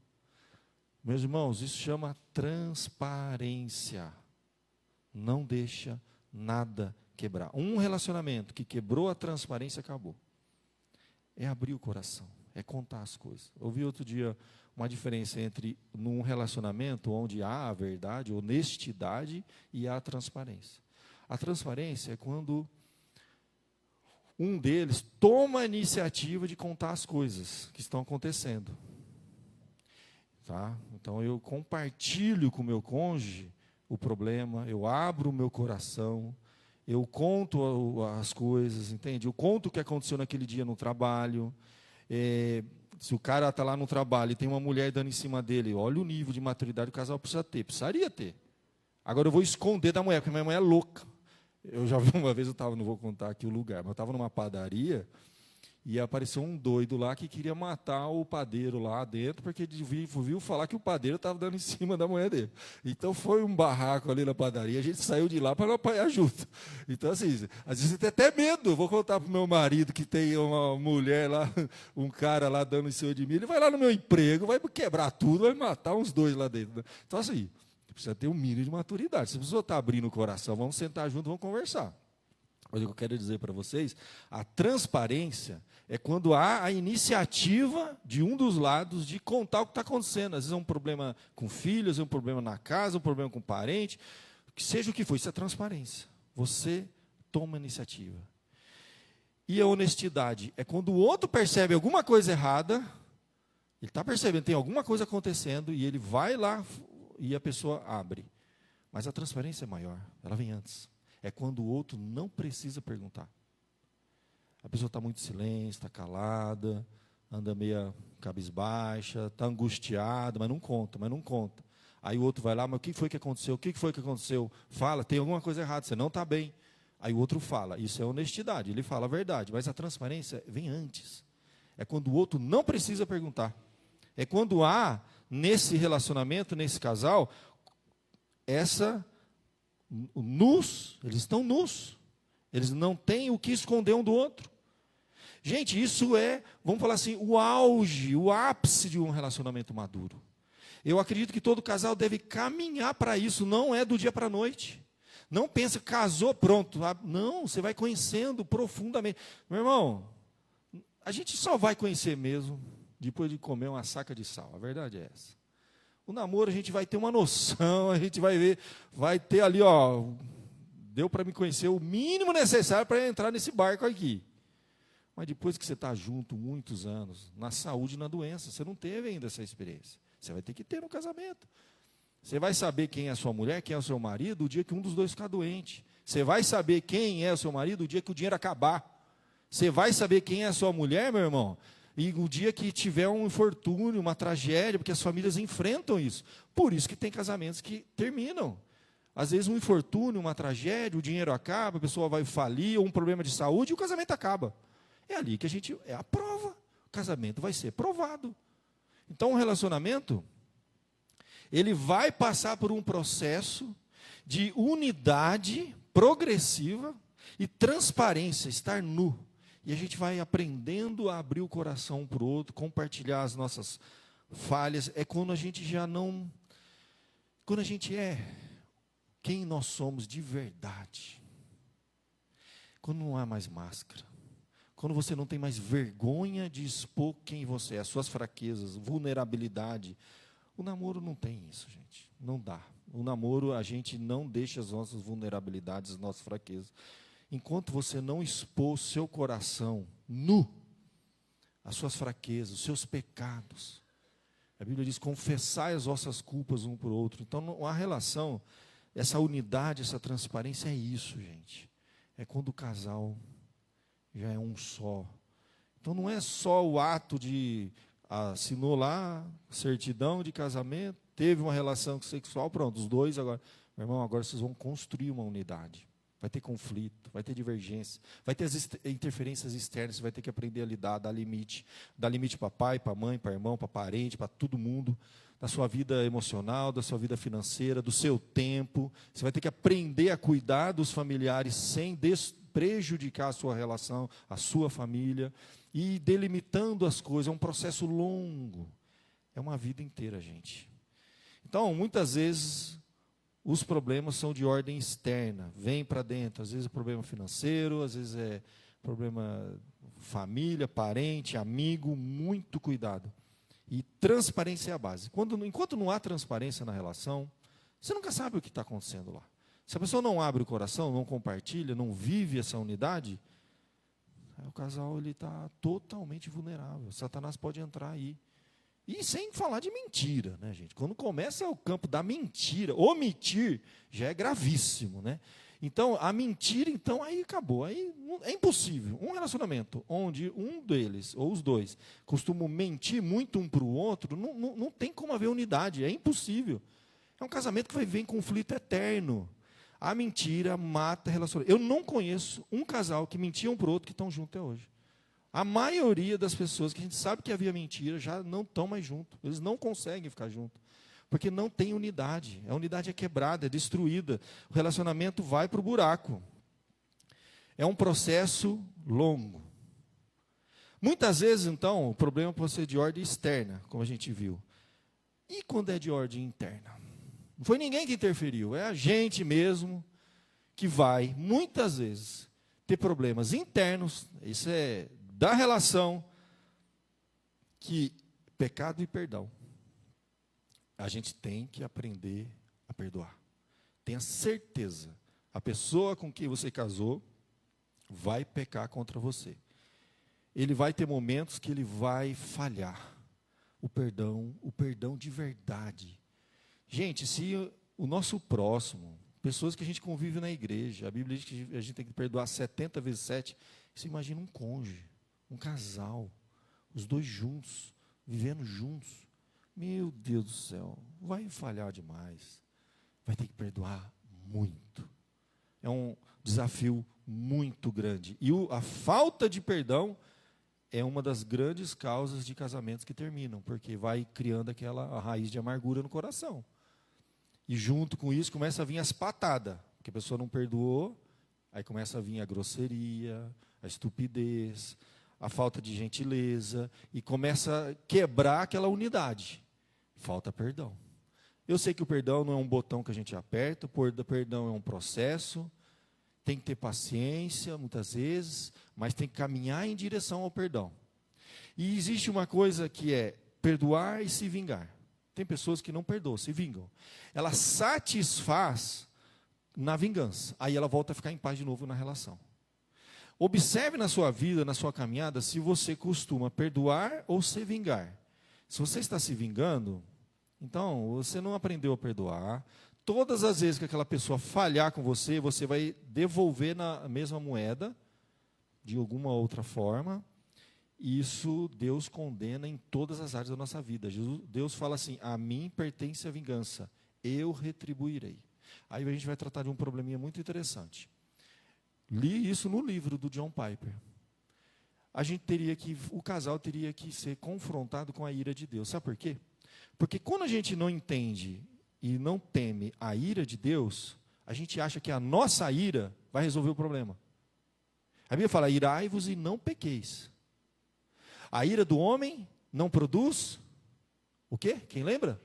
Meus irmãos, isso chama transparência. Não deixa nada quebrar. Um relacionamento que quebrou a transparência, acabou. É abrir o coração, é contar as coisas. Eu vi outro dia uma diferença entre num relacionamento onde há a verdade, honestidade, e há a transparência. A transparência é quando um deles toma a iniciativa de contar as coisas que estão acontecendo. Tá? Então eu compartilho com o meu cônjuge o problema, eu abro o meu coração, eu conto as coisas, entende? Eu conto o que aconteceu naquele dia no trabalho. Se o cara está lá no trabalho e tem uma mulher dando em cima dele, olha o nível de maturidade que o casal precisa ter. Precisaria ter. Agora eu vou esconder da mulher, porque minha mulher é louca. Eu já vi uma vez, não vou contar aqui o lugar, mas eu estava numa padaria e apareceu um doido lá que queria matar o padeiro lá dentro, porque viu falar que o padeiro estava dando em cima da mulher dele. Então foi um barraco ali na padaria, a gente saiu de lá para não apanhar junto. Então, assim, às vezes você tem até medo. Vou contar para o meu marido que tem uma mulher lá, um cara lá dando em cima de mim, ele vai lá no meu emprego, vai quebrar tudo, vai matar uns 2 lá dentro. Então, assim, precisa ter um mínimo de maturidade. Se a pessoa está abrindo o coração, vamos sentar junto, vamos conversar. Mas o que eu quero dizer para vocês, a transparência é quando há a iniciativa de um dos lados de contar o que está acontecendo. Às vezes é um problema com filhos, é um problema na casa, um problema com parente, que seja o que for, isso é transparência. Você toma iniciativa. E a honestidade é quando o outro percebe alguma coisa errada, ele está percebendo, tem alguma coisa acontecendo, e ele vai lá e a pessoa abre. Mas a transparência é maior, ela vem antes. É quando o outro não precisa perguntar. A pessoa está muito em silêncio, está calada, anda meio cabisbaixa, está angustiada, mas não conta. Aí o outro vai lá, mas o que foi que aconteceu? O que foi que aconteceu? Fala, tem alguma coisa errada, você não está bem. Aí o outro fala, isso é honestidade, ele fala a verdade, mas a transparência vem antes. É quando o outro não precisa perguntar. É quando há, nesse relacionamento, nesse casal, eles estão nus. Eles não têm o que esconder um do outro. Gente, isso é, vamos falar assim, o auge, o ápice de um relacionamento maduro. Eu acredito que todo casal deve caminhar para isso, não é do dia para a noite. Não pensa, casou, pronto. Não, você vai conhecendo profundamente. Meu irmão, a gente só vai conhecer mesmo depois de comer uma saca de sal. A verdade é essa. O namoro a gente vai ter uma noção, a gente vai ver, vai ter ali, ó, deu para me conhecer o mínimo necessário para entrar nesse barco aqui. Mas depois que você está junto muitos anos, na saúde e na doença, você não teve ainda essa experiência. Você vai ter que ter no casamento. Você vai saber quem é a sua mulher, quem é o seu marido, o dia que um dos dois ficar doente. Você vai saber quem é o seu marido o dia que o dinheiro acabar. Você vai saber quem é a sua mulher, meu irmão, e o dia que tiver um infortúnio, uma tragédia, porque as famílias enfrentam isso. Por isso que tem casamentos que terminam. Às vezes um infortúnio, uma tragédia, o dinheiro acaba, a pessoa vai falir, ou um problema de saúde, e o casamento acaba. É ali que é a prova. O casamento vai ser provado. Então, o relacionamento, ele vai passar por um processo de unidade progressiva e transparência, estar nu. E a gente vai aprendendo a abrir o coração um para o outro, compartilhar as nossas falhas. É quando a gente já não... Quando a gente é quem nós somos de verdade. Quando não há mais máscara. Quando você não tem mais vergonha de expor quem você é, as suas fraquezas, vulnerabilidade. O namoro não tem isso, gente. Não dá. O namoro, a gente não deixa as nossas vulnerabilidades, as nossas fraquezas. Enquanto você não expor o seu coração nu, as suas fraquezas, os seus pecados. A Bíblia diz, confessai as vossas culpas um para o outro. Então, a relação, essa unidade, essa transparência é isso, gente. É quando o casal já é um só. Então, não é só o ato de assinou lá, certidão de casamento, teve uma relação sexual, pronto, os dois agora. Meu irmão, agora vocês vão construir uma unidade. Vai ter conflito, vai ter divergência, vai ter as interferências externas, você vai ter que aprender a lidar, dar limite para pai, para mãe, para irmão, para parente, para todo mundo, da sua vida emocional, da sua vida financeira, do seu tempo. Você vai ter que aprender a cuidar dos familiares sem prejudicar a sua relação, a sua família, e delimitando as coisas. É um processo longo, é uma vida inteira, gente. Então, muitas vezes, os problemas são de ordem externa, vem para dentro. Às vezes é problema financeiro, às vezes é problema família, parente, amigo, muito cuidado. E transparência é a base. Enquanto não há transparência na relação, você nunca sabe o que está acontecendo lá. Se a pessoa não abre o coração, não compartilha, não vive essa unidade, o casal está totalmente vulnerável. Satanás pode entrar aí. E sem falar de mentira, né, gente? Quando começa o campo da mentira, omitir, já é gravíssimo, né? Então, a mentira, então, aí acabou. Aí é impossível. Um relacionamento onde um deles, ou os dois, costumam mentir muito um para o outro, não tem como haver unidade, é impossível. É um casamento que vai viver em conflito eterno. A mentira mata relacionamento. Eu não conheço um casal que mentia um para o outro que estão juntos até hoje. A maioria das pessoas que a gente sabe que havia mentira já não estão mais juntos. Eles não conseguem ficar juntos. Porque não tem unidade. A unidade é quebrada, é destruída. O relacionamento vai para o buraco. É um processo longo. Muitas vezes, então, o problema pode ser de ordem externa, como a gente viu. E quando é de ordem interna? Não foi ninguém que interferiu, é a gente mesmo que vai, muitas vezes, ter problemas internos. Isso é da relação, que pecado e perdão. A gente tem que aprender a perdoar. Tenha certeza, a pessoa com quem você casou, vai pecar contra você. Ele vai ter momentos que ele vai falhar. O perdão de verdade. Gente, se o nosso próximo, pessoas que a gente convive na igreja, a Bíblia diz que a gente tem que perdoar 70 vezes 7. Você imagina um cônjuge, um casal, os dois juntos, vivendo juntos. Meu Deus do céu, vai falhar demais. Vai ter que perdoar muito. É um desafio muito grande. E a falta de perdão é uma das grandes causas de casamentos que terminam, porque vai criando aquela raiz de amargura no coração. E junto com isso começa a vir as patadas, porque a pessoa não perdoou, aí começa a vir a grosseria, a estupidez, a falta de gentileza, e começa a quebrar aquela unidade. Falta perdão. Eu sei que o perdão não é um botão que a gente aperta, o perdão é um processo, tem que ter paciência, muitas vezes, mas tem que caminhar em direção ao perdão. E existe uma coisa que é perdoar e se vingar. Tem pessoas que não perdoam, se vingam. Ela satisfaz na vingança. Aí ela volta a ficar em paz de novo na relação. Observe na sua vida, na sua caminhada, se você costuma perdoar ou se vingar. Se você está se vingando, então você não aprendeu a perdoar. Todas as vezes que aquela pessoa falhar com você, você vai devolver na mesma moeda, de alguma outra forma. Isso Deus condena em todas as áreas da nossa vida. Deus fala assim: a mim pertence a vingança, eu retribuirei. Aí a gente vai tratar de um probleminha muito interessante. Li isso no livro do John Piper. O casal teria que ser confrontado com a ira de Deus. Sabe por quê? Porque quando a gente não entende e não teme a ira de Deus, a gente acha que a nossa ira vai resolver o problema. A Bíblia fala: irai-vos e não pequeis. A ira do homem não produz o quê? Quem lembra?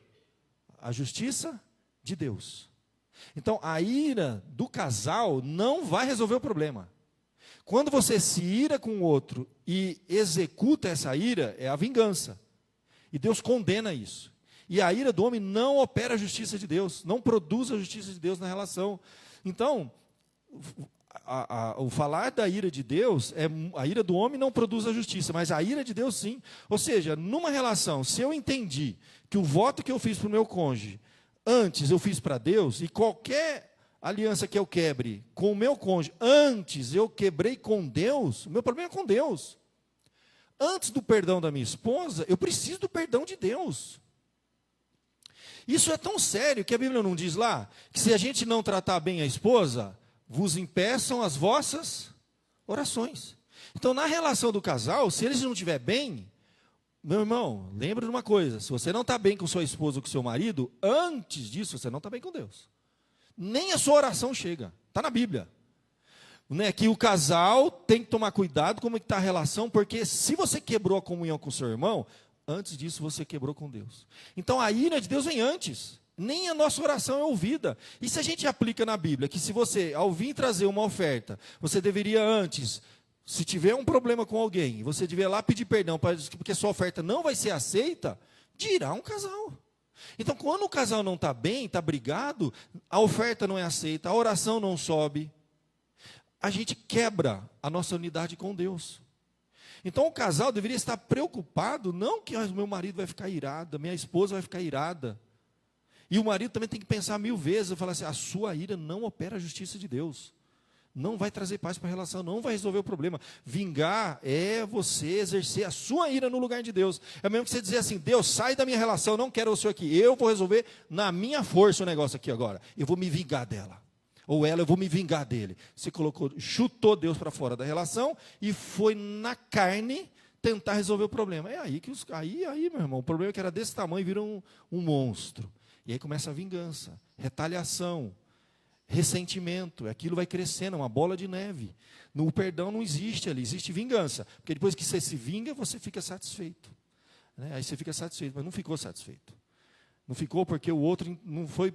A justiça de Deus. Então, a ira do casal não vai resolver o problema. Quando você se ira com o outro e executa essa ira, é a vingança. E Deus condena isso. E a ira do homem não opera a justiça de Deus, não produz a justiça de Deus na relação. Então, o falar da ira de Deus, a ira do homem não produz a justiça, mas a ira de Deus sim. Ou seja, numa relação, se eu entendi que o voto que eu fiz para o meu cônjuge, antes eu fiz para Deus, e qualquer aliança que eu quebre com o meu cônjuge, antes eu quebrei com Deus, o meu problema é com Deus. Antes do perdão da minha esposa, eu preciso do perdão de Deus. Isso é tão sério que a Bíblia não diz lá que se a gente não tratar bem a esposa, vos impeçam as vossas orações. Então, na relação do casal, se eles não estiverem bem, meu irmão, lembra de uma coisa: se você não está bem com sua esposa ou com seu marido, antes disso você não está bem com Deus. Nem a sua oração chega. Está na Bíblia. Que o casal tem que tomar cuidado como está a relação, porque se você quebrou a comunhão com o seu irmão, antes disso você quebrou com Deus. Então a ira de Deus vem antes. Nem a nossa oração é ouvida. E se a gente aplica na Bíblia que se você, ao vir trazer uma oferta, você deveria antes, se tiver um problema com alguém, você deveria lá pedir perdão, porque a sua oferta não vai ser aceita, dirá um casal. Então, quando o casal não está bem, está brigado, a oferta não é aceita, a oração não sobe, a gente quebra a nossa unidade com Deus. Então, o casal deveria estar preocupado, não que o meu marido vai ficar irado, minha esposa vai ficar irada. E o marido também tem que pensar 1000 vezes e falar assim: a sua ira não opera a justiça de Deus. Não vai trazer paz para a relação, não vai resolver o problema. Vingar é você exercer a sua ira no lugar de Deus. É mesmo que você dizer assim: Deus, sai da minha relação, não quero o senhor aqui. Eu vou resolver na minha força o negócio aqui agora. Eu vou me vingar dela. Ou ela, eu vou me vingar dele. Você chutou Deus para fora da relação e foi na carne tentar resolver o problema. É aí que meu irmão, o problema é que era desse tamanho vira um monstro. E aí começa a vingança, retaliação, ressentimento. Aquilo vai crescendo, é uma bola de neve. No perdão não existe ali, existe vingança. Porque depois que você se vinga, você fica satisfeito. Aí você fica satisfeito, mas não ficou satisfeito. Não ficou porque o outro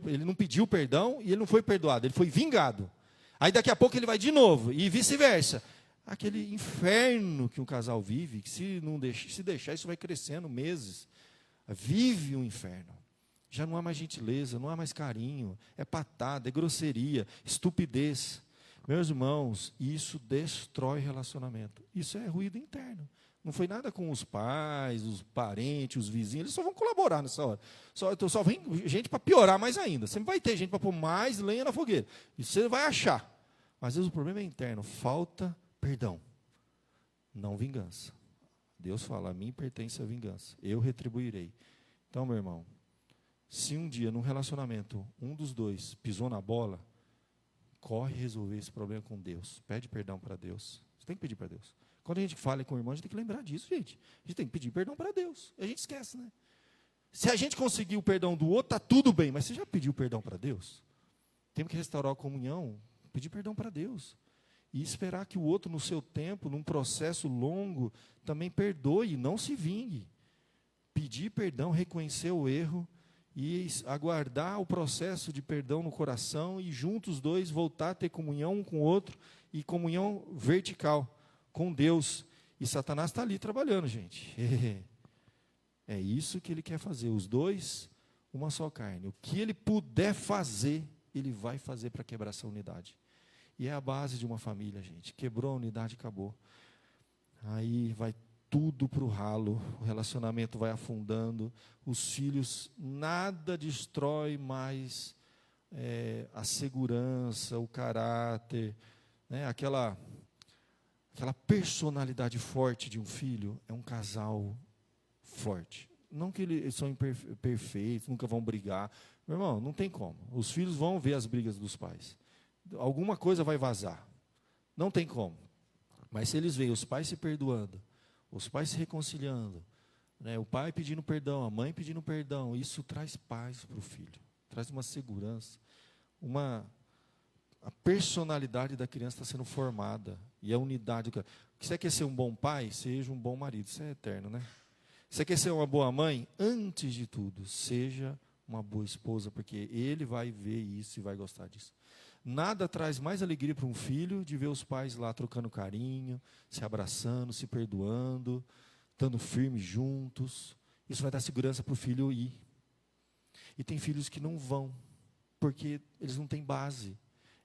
ele não pediu perdão e ele não foi perdoado, ele foi vingado. Aí daqui a pouco ele vai de novo, e vice-versa. Aquele inferno que um casal vive, que se deixar, isso vai crescendo meses. Vive um inferno. Já não há mais gentileza, não há mais carinho, é patada, é grosseria, estupidez. Meus irmãos, isso destrói relacionamento. Isso é ruído interno. Não foi nada com os pais, os parentes, os vizinhos, eles só vão colaborar nessa hora. Só vem gente para piorar mais ainda. Sempre vai ter gente para pôr mais lenha na fogueira. Isso você vai achar. Mas às vezes o problema é interno, falta perdão, não vingança. Deus fala, a mim pertence a vingança, eu retribuirei. Então, meu irmão, se um dia, num relacionamento, um dos dois pisou na bola, corre resolver esse problema com Deus. Pede perdão para Deus. Você tem que pedir para Deus. Quando a gente fala com o irmão, a gente tem que lembrar disso, gente. A gente tem que pedir perdão para Deus. A gente esquece, né? Se a gente conseguir o perdão do outro, está tudo bem. Mas você já pediu perdão para Deus? Temos que restaurar a comunhão, pedir perdão para Deus. E esperar que o outro, no seu tempo, num processo longo, também perdoe, não se vingue. Pedir perdão, reconhecer o erro e aguardar o processo de perdão no coração e juntos os dois voltar a ter comunhão um com o outro e comunhão vertical com Deus. E Satanás está ali trabalhando, gente. É isso que ele quer fazer. Os dois, uma só carne. O que ele puder fazer, ele vai fazer para quebrar essa unidade. E é a base de uma família, gente. Quebrou a unidade, acabou. Aí vai tudo para o ralo, o relacionamento vai afundando, os filhos, nada destrói mais a segurança, o caráter, né? Aquela personalidade forte de um filho, é um casal forte. Não que eles são perfeitos, nunca vão brigar. Meu irmão, não tem como. Os filhos vão ver as brigas dos pais. Alguma coisa vai vazar. Não tem como. Mas se eles veem os pais se perdoando, os pais se reconciliando, né, o pai pedindo perdão, a mãe pedindo perdão, isso traz paz para o filho, traz uma segurança, a personalidade da criança está sendo formada, e a unidade. Você quer ser um bom pai? Seja um bom marido, isso é eterno, né? Você quer ser uma boa mãe? Antes de tudo, seja uma boa esposa, porque ele vai ver isso e vai gostar disso. Nada traz mais alegria para um filho de ver os pais lá trocando carinho, se abraçando, se perdoando, estando firmes juntos. Isso vai dar segurança para o filho ir. E tem filhos que não vão, porque eles não têm base.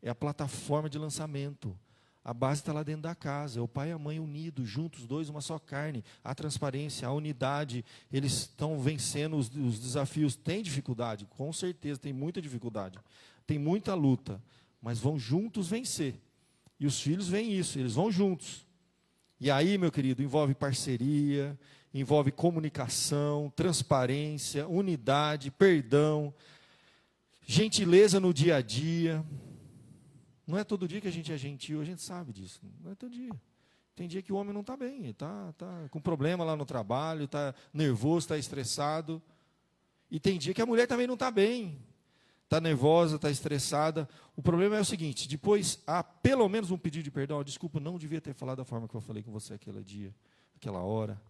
É a plataforma de lançamento. A base está lá dentro da casa. É o pai e a mãe unidos, juntos, dois, uma só carne. A transparência, a unidade. Eles estão vencendo os desafios. Tem dificuldade? Com certeza, tem muita dificuldade. Tem muita luta. Mas vão juntos vencer. E os filhos veem isso, eles vão juntos. E aí, meu querido, envolve parceria, envolve comunicação, transparência, unidade, perdão, gentileza no dia a dia. Não é todo dia que a gente é gentil, a gente sabe disso. Não é todo dia. Tem dia que o homem não está bem, está com problema lá no trabalho, está nervoso, está estressado. E tem dia que a mulher também não está bem. Está nervosa, está estressada. O problema é o seguinte, depois há pelo menos um pedido de perdão. Desculpa, não devia ter falado da forma que eu falei com você aquele dia, aquela hora.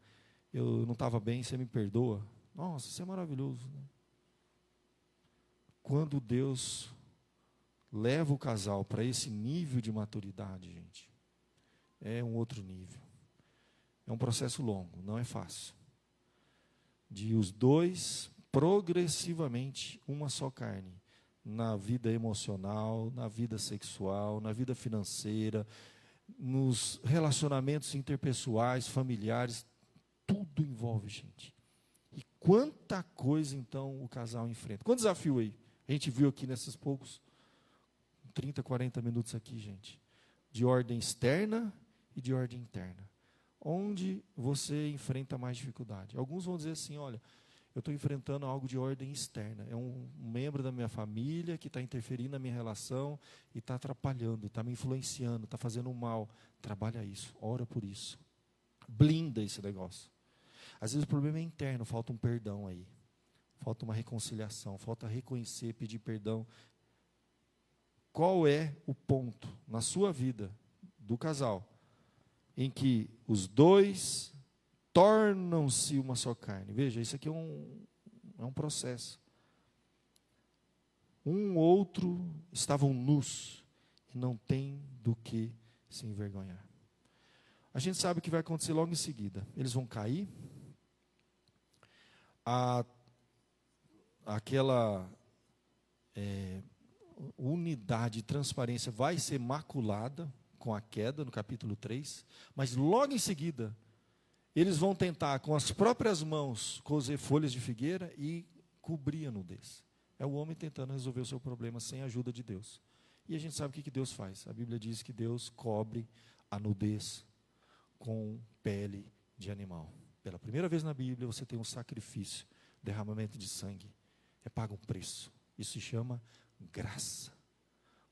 Eu não estava bem, você me perdoa. Nossa, isso é maravilhoso. Né? Quando Deus leva o casal para esse nível de maturidade, gente, é um outro nível. É um processo longo, não é fácil. De os dois, progressivamente, uma só carne. Na vida emocional, na vida sexual, na vida financeira, nos relacionamentos interpessoais, familiares, tudo envolve, gente. E quanta coisa, então, o casal enfrenta. Quanto desafio aí? A gente viu aqui nesses poucos 30, 40 minutos aqui, gente. De ordem externa e de ordem interna. Onde você enfrenta mais dificuldade? Alguns vão dizer assim, olha, eu estou enfrentando algo de ordem externa. É um membro da minha família que está interferindo na minha relação e está atrapalhando, está me influenciando, está fazendo mal. Trabalha isso, ora por isso. Blinda esse negócio. Às vezes o problema é interno, falta um perdão aí. Falta uma reconciliação, falta reconhecer, pedir perdão. Qual é o ponto na sua vida do casal em que os dois tornam-se uma só carne? Veja, isso aqui é um processo. Um outro estavam nus e não tem do que se envergonhar. A gente sabe o que vai acontecer logo em seguida. Eles vão cair. unidade e transparência vai ser maculada com a queda, no capítulo 3, mas logo em seguida, eles vão tentar com as próprias mãos coser folhas de figueira e cobrir a nudez. É o homem tentando resolver o seu problema sem a ajuda de Deus. E a gente sabe o que Deus faz. A Bíblia diz que Deus cobre a nudez com pele de animal. Pela primeira vez na Bíblia, você tem um sacrifício, derramamento de sangue. É pago um preço. Isso se chama graça.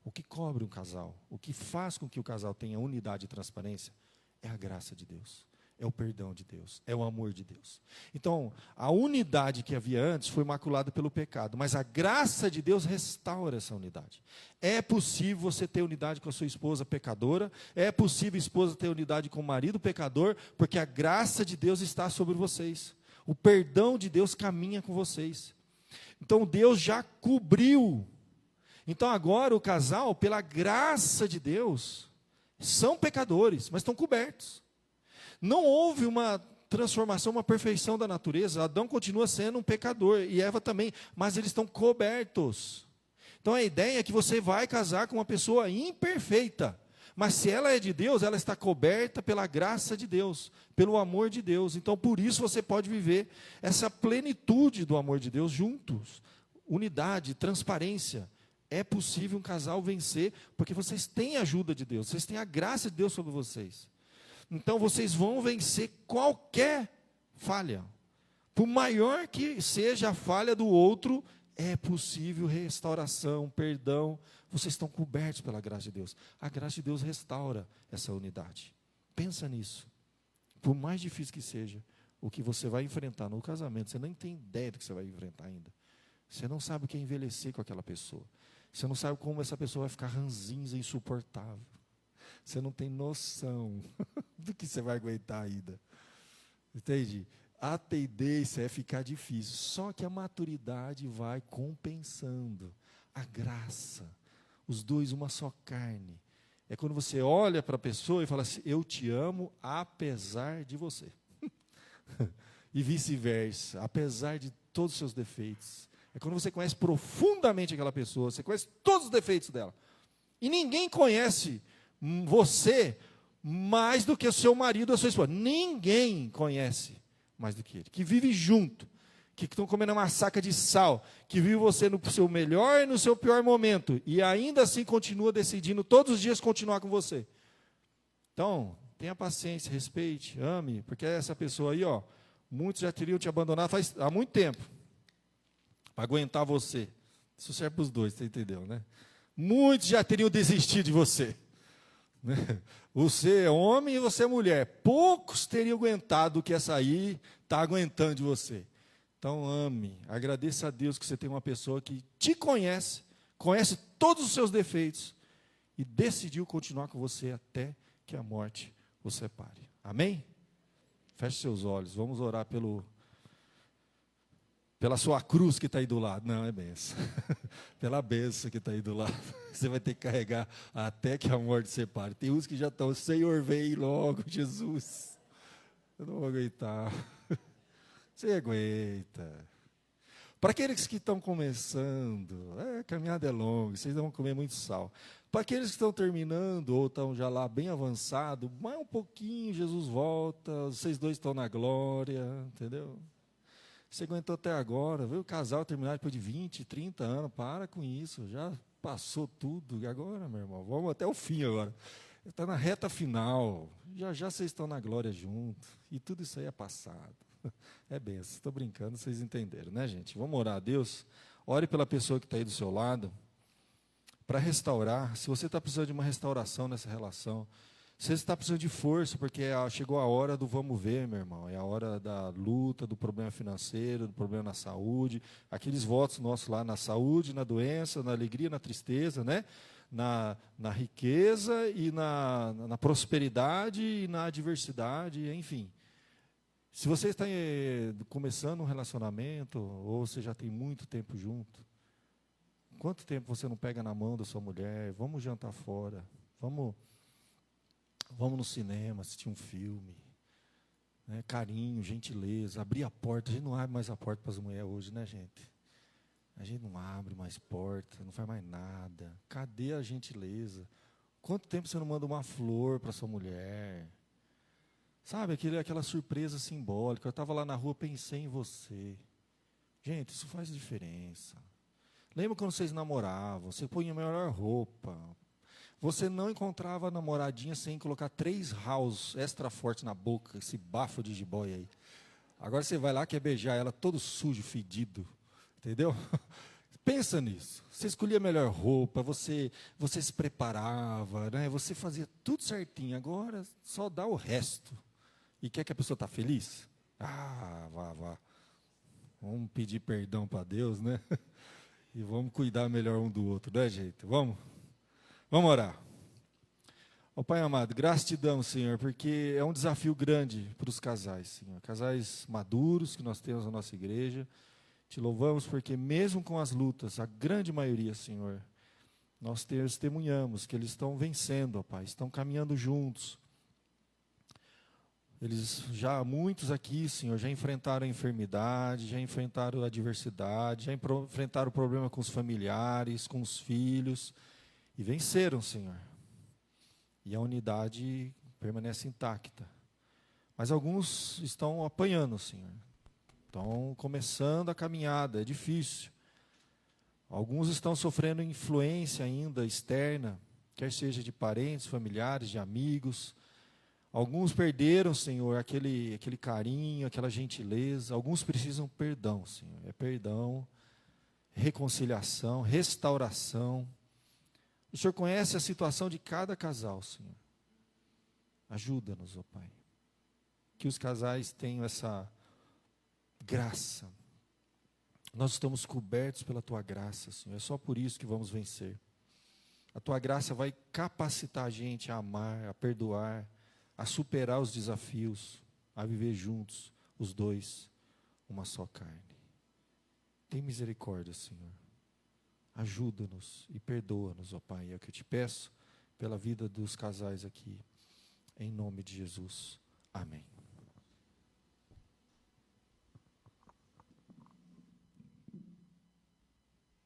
O que cobre um casal, o que faz com que o casal tenha unidade e transparência, é a graça de Deus. É o perdão de Deus, é o amor de Deus. Então, a unidade que havia antes foi maculada pelo pecado, mas a graça de Deus restaura essa unidade. É possível você ter unidade com a sua esposa pecadora, é possível a esposa ter unidade com o marido pecador, porque a graça de Deus está sobre vocês. O perdão de Deus caminha com vocês. Então, Deus já cobriu. Então, agora o casal, pela graça de Deus, são pecadores, mas estão cobertos. Não houve uma transformação, uma perfeição da natureza. Adão continua sendo um pecador e Eva também, mas eles estão cobertos. Então a ideia é que você vai casar com uma pessoa imperfeita, mas se ela é de Deus, ela está coberta pela graça de Deus, pelo amor de Deus. Então por isso você pode viver essa plenitude do amor de Deus juntos. Unidade, transparência. É possível um casal vencer, porque vocês têm a ajuda de Deus, vocês têm a graça de Deus sobre vocês. Então vocês vão vencer qualquer falha. Por maior que seja a falha do outro, é possível restauração, perdão. Vocês estão cobertos pela graça de Deus. A graça de Deus restaura essa unidade. Pensa nisso. Por mais difícil que seja, o que você vai enfrentar no casamento, você nem tem ideia do que você vai enfrentar ainda. Você não sabe o que é envelhecer com aquela pessoa. Você não sabe como essa pessoa vai ficar ranzinza, insuportável. Você não tem noção do que você vai aguentar ainda. Entende? A tendência é ficar difícil. Só que a maturidade vai compensando. A graça. Os dois, uma só carne. É quando você olha para a pessoa e fala assim, eu te amo apesar de você. E vice-versa, apesar de todos os seus defeitos. É quando você conhece profundamente aquela pessoa, você conhece todos os defeitos dela. E ninguém conhece você mais do que o seu marido ou a sua esposa. Ninguém conhece mais do que ele. Que vive junto, que estão comendo uma saca de sal, que vive você no seu melhor e no seu pior momento, e ainda assim continua decidindo todos os dias continuar com você. Então, tenha paciência, respeite, ame, porque essa pessoa aí, ó, muitos já teriam te abandonado há muito tempo, para aguentar você. Isso serve para os dois, você entendeu, né? Muitos já teriam desistido de você. Você é homem e você é mulher. Poucos teriam aguentado o que essa aí está aguentando de você. Então ame, agradeça a Deus que você tem uma pessoa que te conhece, conhece todos os seus defeitos e decidiu continuar com você até que a morte o separe. Amém? Feche seus olhos, vamos orar pela sua cruz que está aí do lado. Não, é benção. Pela benção que está aí do lado. Você vai ter que carregar até que a morte separe. Tem uns que já estão, Senhor, vem logo, Jesus. Eu não vou aguentar. Você aguenta. Para aqueles que estão começando, a caminhada é longa, vocês vão comer muito sal. Para aqueles que estão terminando, ou estão já lá bem avançado, mais um pouquinho, Jesus volta, vocês dois estão na glória, entendeu? Você aguentou até agora, viu o casal terminar depois de 20, 30 anos, para com isso, já passou tudo, e agora, meu irmão, vamos até o fim agora. Está na reta final, já vocês estão na glória junto, e tudo isso aí é passado. É benção, estou brincando, vocês entenderam, né, gente? Vamos orar a Deus, ore pela pessoa que está aí do seu lado, para restaurar. Se você está precisando de uma restauração nessa relação, se você está precisando de força, porque chegou a hora do vamos ver, meu irmão, é a hora da luta, do problema financeiro, do problema na saúde, aqueles votos nossos lá na saúde, na doença, na alegria, na tristeza, né? Na riqueza e na prosperidade e na adversidade, enfim. Se você está começando um relacionamento, ou você já tem muito tempo junto, quanto tempo você não pega na mão da sua mulher, vamos jantar fora, vamos no cinema, assistir um filme, né? Carinho, gentileza, abrir a porta. A gente não abre mais a porta para as mulheres hoje, né, gente? A gente não abre mais porta, não faz mais nada. Cadê a gentileza? Quanto tempo você não manda uma flor para sua mulher? Sabe, aquela surpresa simbólica. Eu estava lá na rua, pensei em você. Gente, isso faz diferença. Lembra quando vocês namoravam? Você punha a melhor roupa. Você não encontrava a namoradinha sem colocar 3 house extra forte na boca, esse bafo de jiboia aí. Agora você vai lá, quer beijar ela todo sujo, fedido. Entendeu? Pensa nisso. Você escolhia a melhor roupa, você se preparava, né? Você fazia tudo certinho. Agora só dá o resto. E quer que a pessoa está feliz? Ah, vá. Vamos pedir perdão para Deus, né? E vamos cuidar melhor um do outro, né, gente? Vamos orar. Ó Pai amado, graças te damos, Senhor, porque é um desafio grande para os casais, Senhor. Casais maduros que nós temos na nossa igreja. Te louvamos porque mesmo com as lutas, a grande maioria, Senhor, nós testemunhamos que eles estão vencendo, ó Pai, estão caminhando juntos. Muitos aqui, Senhor, já enfrentaram a enfermidade, já enfrentaram a adversidade, já enfrentaram o problema com os familiares, com os filhos, e venceram, Senhor. E a unidade permanece intacta. Mas alguns estão apanhando, Senhor. Estão começando a caminhada, é difícil. Alguns estão sofrendo influência ainda externa, quer seja de parentes, familiares, de amigos. Alguns perderam, Senhor, aquele carinho, aquela gentileza. Alguns precisam perdão, Senhor. É perdão, reconciliação, restauração. O Senhor conhece a situação de cada casal, Senhor. Ajuda-nos, ó Pai. Que os casais tenham essa graça. Nós estamos cobertos pela Tua graça, Senhor. É só por isso que vamos vencer. A Tua graça vai capacitar a gente a amar, a perdoar, a superar os desafios, a viver juntos, os dois, uma só carne. Tem misericórdia, Senhor. Ajuda-nos e perdoa-nos, ó Pai. É o que eu te peço pela vida dos casais aqui. Em nome de Jesus. Amém.